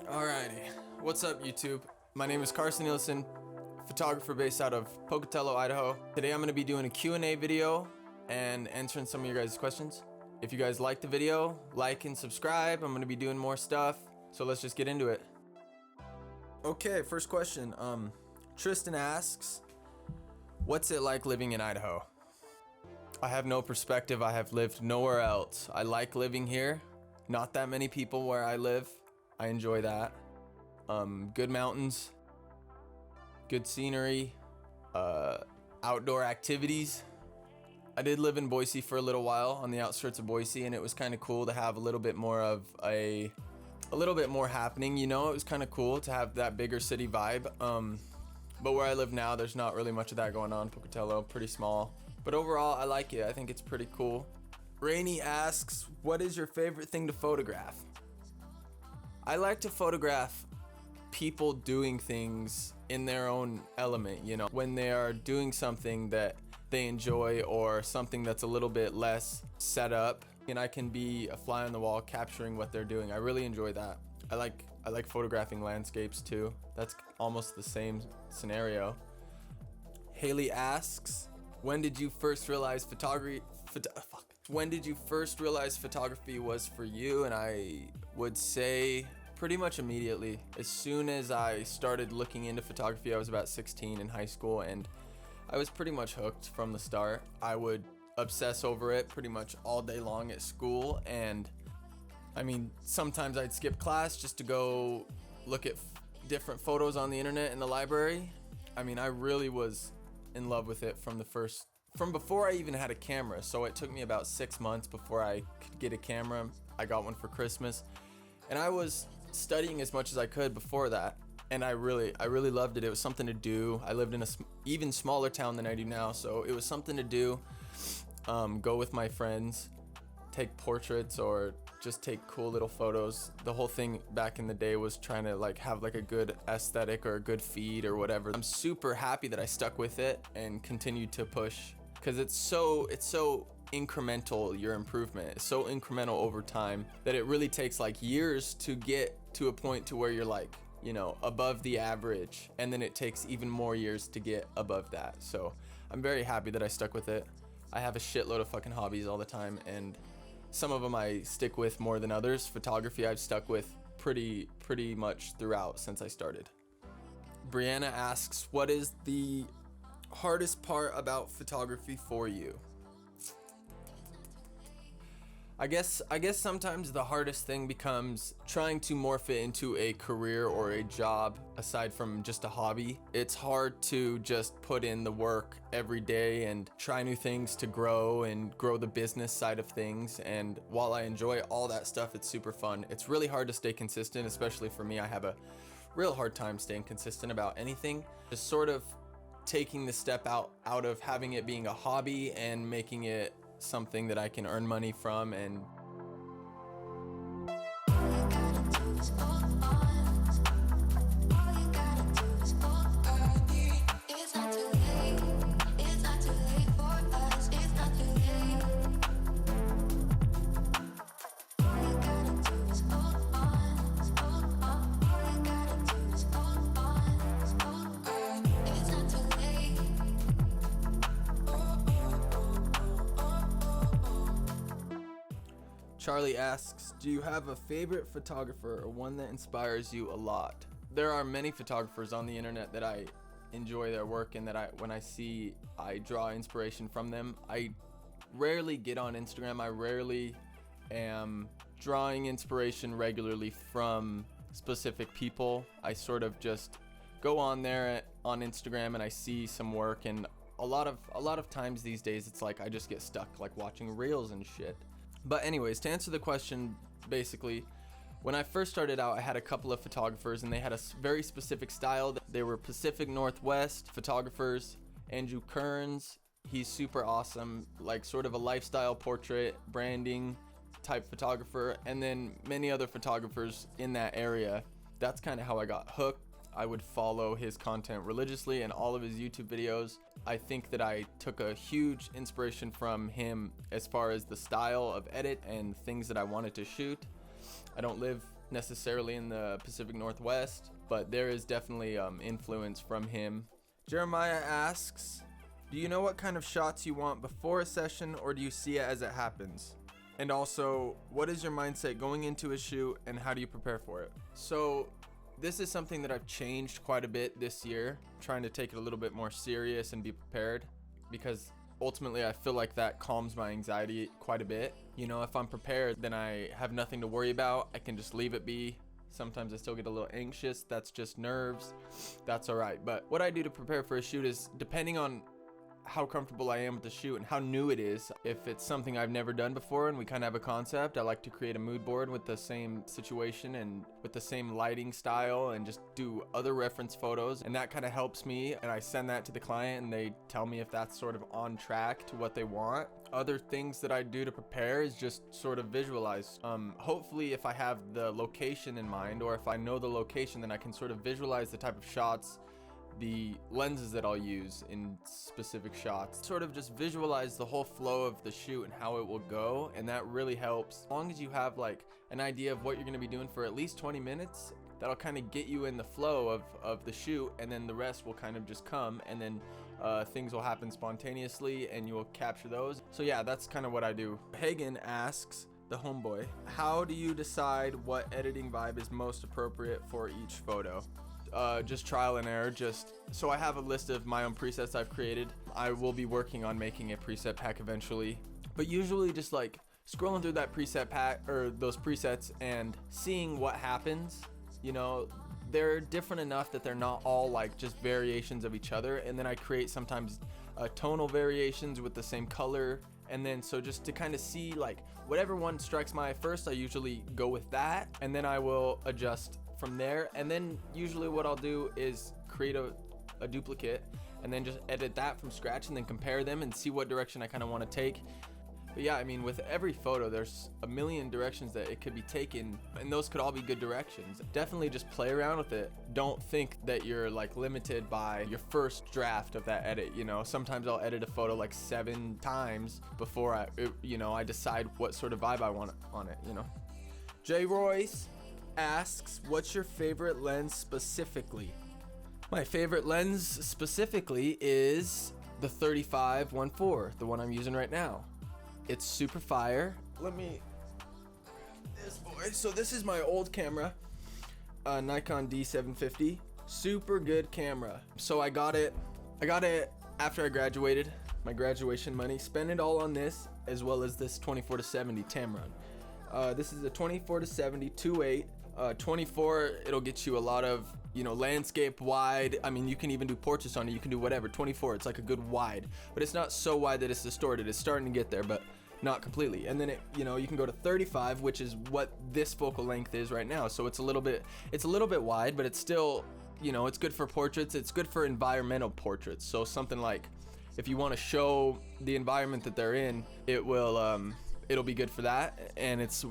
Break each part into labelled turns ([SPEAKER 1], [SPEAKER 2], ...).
[SPEAKER 1] Alrighty, what's up YouTube? My name is Carson Nielsen, photographer based out of Pocatello, Idaho. Today I'm going to be doing a Q&A video and answering some of your guys' questions. If you guys like the video, like and subscribe. I'm going to be doing more stuff, so let's just get into it. Okay, first question. Tristan asks, what's it like living in Idaho? I have no perspective. I have lived nowhere else. I like living here. Not that many people where I live. I enjoy that. Good mountains, good scenery, outdoor activities. I did live in Boise for a little while, on the outskirts of Boise, and it was kind of cool to have a little bit more of a little bit more happening, you know. It was kind of cool to have that bigger city vibe. But where I live now, there's not really much of that going on. Pocatello, pretty small. But overall, I like it. I think it's pretty cool. Rainey asks, what is your favorite thing to photograph? I like to photograph people doing things in their own element, you know, when they are doing something that they enjoy or something that's a little bit less set up, and I can be a fly on the wall capturing what they're doing. I really enjoy that. I like photographing landscapes too. That's almost the same scenario. Haley asks, when did you first realize photography was for you? And I would say pretty much immediately. As soon as I started looking into photography, I was about 16 in high school, and I was pretty much hooked from the start. I would obsess over it pretty much all day long at school, and I mean, sometimes I'd skip class just to go look at different photos on the internet in the library. I mean, I really was in love with it from before I even had a camera. So it took me about 6 months before I could get a camera. I got one for Christmas, and I was studying as much as I could before that. And I really loved it. It was something to do. I lived in a even smaller town than I do now, so it was something to do. Go with my friends, take portraits, or just take cool little photos. The whole thing back in the day was trying to like have like a good aesthetic or a good feed or whatever. I'm super happy that I stuck with it and continued to push, because it's so incremental, your improvement. It's so incremental over time that it really takes like years to get to a point to where you're like, you know, above the average, and then it takes even more years to get above that. So I'm very happy that I stuck with it. I have a shitload of fucking hobbies all the time, and some of them I stick with more than others. Photography I've stuck with pretty much throughout since I started. Brianna asks, what is the hardest part about photography for you? I guess sometimes the hardest thing becomes trying to morph it into a career or a job aside from just a hobby. It's hard to just put in the work every day and try new things to grow the business side of things. And while I enjoy all that stuff, it's super fun. It's really hard to stay consistent, especially for me. I have a real hard time staying consistent about anything. Just sort of taking the step out of having it being a hobby and making it something that I can earn money from. And Charlie asks, do you have a favorite photographer or one that inspires you a lot? There are many photographers on the internet that I enjoy their work and that when I see, I draw inspiration from them. I rarely get on Instagram. I rarely am drawing inspiration regularly from specific people. I sort of just go on there on Instagram and I see some work, and a lot of times these days it's like I just get stuck like watching reels and shit. But anyways, to answer the question, basically, when I first started out, I had a couple of photographers, and they had a very specific style. They were Pacific Northwest photographers. Andrew Kearns, he's super awesome, like sort of a lifestyle portrait, branding type photographer, and then many other photographers in that area. That's kind of how I got hooked. I would follow his content religiously and all of his YouTube videos. I think that I took a huge inspiration from him as far as the style of edit and things that I wanted to shoot. I don't live necessarily in the Pacific Northwest, but there is definitely influence from him. Jeremiah asks, do you know what kind of shots you want before a session, or do you see it as it happens? And also, what is your mindset going into a shoot and how do you prepare for it? So this is something that I've changed quite a bit this year, trying to take it a little bit more serious and be prepared, because ultimately I feel like that calms my anxiety quite a bit. You know, if I'm prepared, then I have nothing to worry about. I can just leave it be. Sometimes I still get a little anxious. That's just nerves. That's all right. But what I do to prepare for a shoot is, depending on how comfortable I am with the shoot and how new it is. If it's something I've never done before and we kind of have a concept, I like to create a mood board with the same situation and with the same lighting style and just do other reference photos, and that kind of helps me, and I send that to the client and they tell me if that's sort of on track to what they want. Other things that I do to prepare is just sort of visualize. Hopefully if I have the location in mind, or if I know the location, then I can sort of visualize the type of shots, the lenses that I'll use in specific shots, sort of just visualize the whole flow of the shoot and how it will go, and that really helps. As long as you have like an idea of what you're going to be doing for at least 20 minutes, that'll kind of get you in the flow of the shoot, and then the rest will kind of just come, and then things will happen spontaneously and you'll capture those. So yeah, that's kind of what I do. Hagen asks, the homeboy, how do you decide what editing vibe is most appropriate for each photo? Just trial and error. So I have a list of my own presets I've created. I will be working on making a preset pack eventually, but usually just like scrolling through that preset pack or those presets and seeing what happens. You know, they're different enough that they're not all like just variations of each other, and then I create sometimes tonal variations with the same color, and then so just to kind of see like whatever one strikes my eye first, I usually go with that, and then I will adjust from there. And then usually what I'll do is create a duplicate and then just edit that from scratch and then compare them and see what direction I kind of want to take. But yeah, I mean, with every photo there's a million directions that it could be taken, and those could all be good directions. Definitely just play around with it. Don't think that you're like limited by your first draft of that edit. You know, sometimes I'll edit a photo like 7 times before I decide what sort of vibe I want on it, you know. Jay Royce asks, what's your favorite lens specifically? My favorite lens specifically is the 35-1.4, the one I'm using right now. It's super fire. This boy. So this is my old camera, Nikon D750. Super good camera. So I got it after I graduated, my graduation money. Spent it all on this, as well as this 24-70 Tamron. This is a 24-70 2.8. 24, it'll get you a lot of, you know, landscape wide. I mean, you can even do portraits on it. You can do whatever. 24, it's like a good wide, but it's not so wide that it's distorted. It's starting to get there, but not completely. And then you know, you can go to 35, which is what this focal length is right now. So it's a little bit wide, but it's still, you know, it's good for portraits. It's good for environmental portraits. So something like, if you want to show the environment that they're in, it'll be good for that. And it's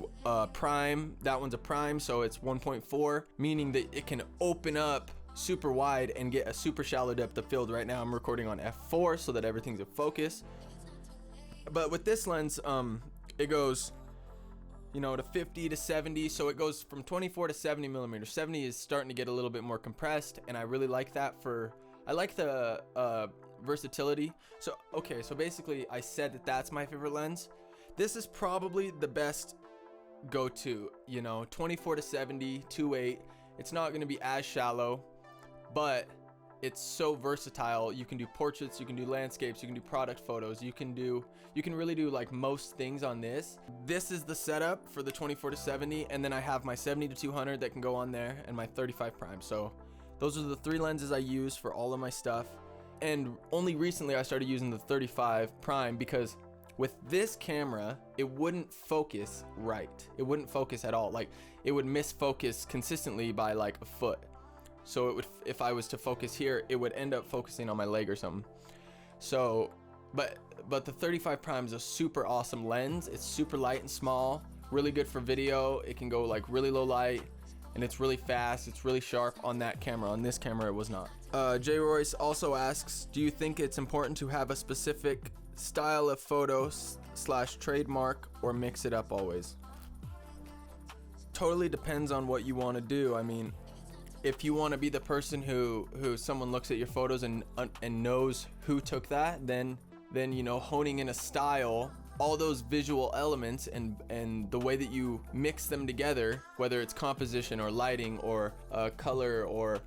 [SPEAKER 1] prime. That one's a prime, so it's 1.4, meaning that it can open up super wide and get a super shallow depth of field. Right now I'm recording on f4 so that everything's in focus. But with this lens, it goes, you know, to 50 to 70, so it goes from 24 to 70 millimeters. 70 is starting to get a little bit more compressed, and I really like that. I like the versatility. So okay, so basically I said that that's my favorite lens. This is probably the best go-to, you know, 24 to 70 2.8. It's not going to be as shallow, but it's so versatile. You can do portraits, you can do landscapes, you can do product photos, you can really do like most things on this. This is the setup for the 24 to 70, and then I have my 70 to 200 that can go on there, and my 35 prime. So those are the 3 lenses I use for all of my stuff. And only recently I started using the 35 prime, because with this camera, it wouldn't focus right. It wouldn't focus at all. Like, it would miss focus consistently by like a foot. So it would, if I was to focus here, it would end up focusing on my leg or something. So, but the 35 prime is a super awesome lens. It's super light and small, really good for video. It can go like really low light, and it's really fast, it's really sharp on that camera. On this camera, it was not. Jay Royce also asks, do you think it's important to have a specific style of photos / trademark, or mix it up always? Totally depends on what you want to do. I mean, if you want to be the person who someone looks at your photos and knows who took that, then you know, honing in a style, all those visual elements and the way that you mix them together, whether it's composition or lighting or color or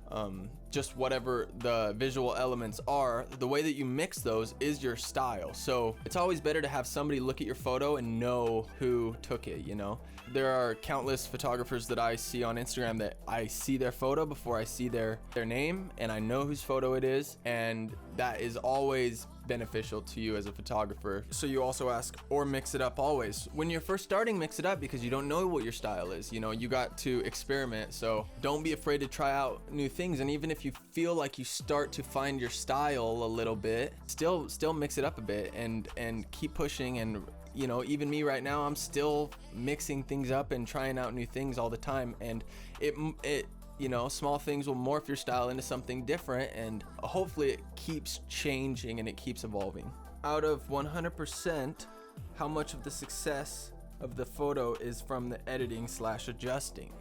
[SPEAKER 1] just whatever the visual elements are, the way that you mix those is your style. So it's always better to have somebody look at your photo and know who took it, you know? There are countless photographers that I see on Instagram that I see their photo before I see their name, and I know whose photo it is, and that is always beneficial to you as a photographer. So you also ask, or mix it up always. When you're first starting, mix it up, because you don't know what your style is. You know, you got to experiment, so don't be afraid to try out new things. And even if you feel like you start to find your style a little bit, still mix it up a bit and keep pushing. And you know, even me right now, I'm still mixing things up and trying out new things all the time, and it you know, small things will morph your style into something different, and hopefully it keeps changing and it keeps evolving. Out of 100%, how much of the success of the photo is from the editing / adjusting?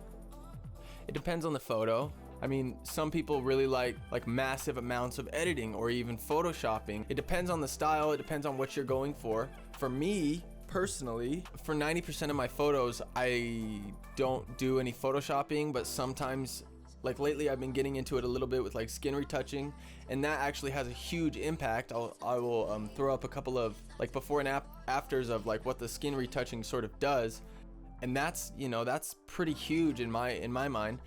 [SPEAKER 1] It depends on the photo. I mean, some people really like massive amounts of editing or even photoshopping. It depends on the style, it depends on what you're going for. For me, personally, for 90% of my photos, I don't do any photoshopping, but sometimes, like lately, I've been getting into it a little bit with like skin retouching, and that actually has a huge impact. I will throw up a couple of like before and afters of like what the skin retouching sort of does, and that's, you know, that's pretty huge in my mind.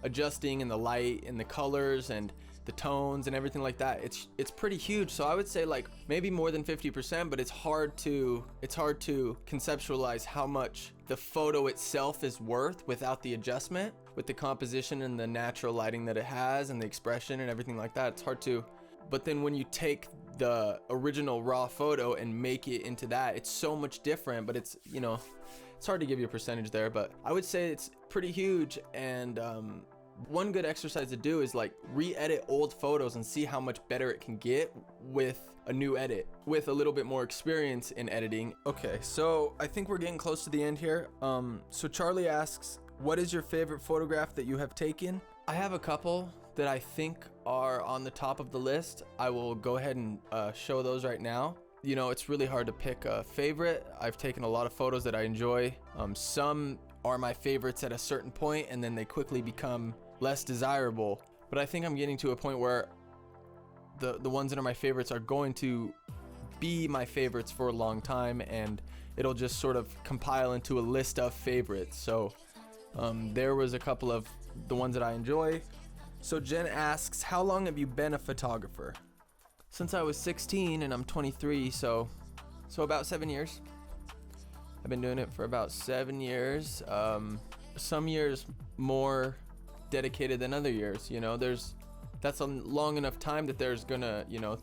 [SPEAKER 1] Adjusting and the light and the colors and the tones and everything like that, it's pretty huge. So I would say like maybe more than 50%, but it's hard to conceptualize how much the photo itself is worth without the adjustment, with the composition and the natural lighting that it has and the expression and everything like that. It's hard to, but then when you take the original raw photo and make it into that, it's so much different. But it's, you know, it's hard to give you a percentage there, but I would say it's pretty huge. And one good exercise to do is like re-edit old photos and see how much better it can get with a new edit, with a little bit more experience in editing. Okay, so I think we're getting close to the end here. So Charlie asks, what is your favorite photograph that you have taken? I have a couple that I think are on the top of the list. I will go ahead and show those right now. You know, it's really hard to pick a favorite. I've taken a lot of photos that I enjoy. Some are my favorites at a certain point, and then they quickly become less desirable. But I think I'm getting to a point where the ones that are my favorites are going to be my favorites for a long time, and it'll just sort of compile into a list of favorites. So there was a couple of the ones that I enjoy. So Jen asks, how long have you been a photographer? Since I was 16, and I'm 23, so about 7 years. I've been doing it for about 7 years. Some years more dedicated than other years. You know, that's a long enough time that there's gonna, you know,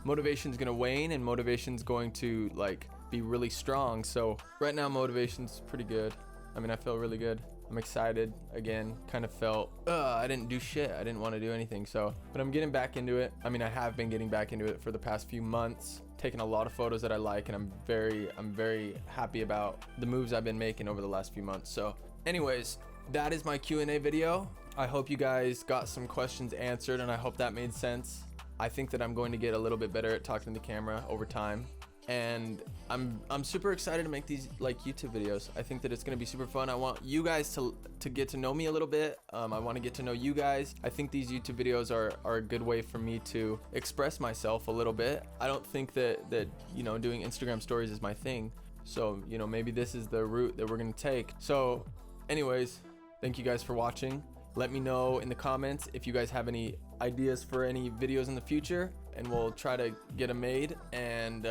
[SPEAKER 1] motivation's gonna wane and motivation's going to like be really strong. So right now motivation's pretty good. I mean, I feel really good. I'm excited again. Kind of felt I didn't do shit. I didn't want to do anything. So, but I'm getting back into it. I mean, I have been getting back into it for the past few months, taking a lot of photos that I like, and I'm very happy about the moves I've been making over the last few months. So anyways, that is my Q&A video. I hope you guys got some questions answered, and I hope that made sense. I think that I'm going to get a little bit better at talking to the camera over time, and I'm super excited to make these like YouTube videos. I think that it's gonna be super fun. I want you guys to get to know me a little bit. I want to get to know you guys. I think these YouTube videos are a good way for me to express myself a little bit. I don't think that you know, doing Instagram stories is my thing. So, you know, maybe this is the route that we're gonna take. So anyways, thank you guys for watching. Let me know in the comments if you guys have any ideas for any videos in the future, and we'll try to get them made. And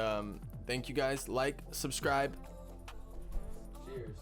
[SPEAKER 1] thank you guys. Like, subscribe. Cheers.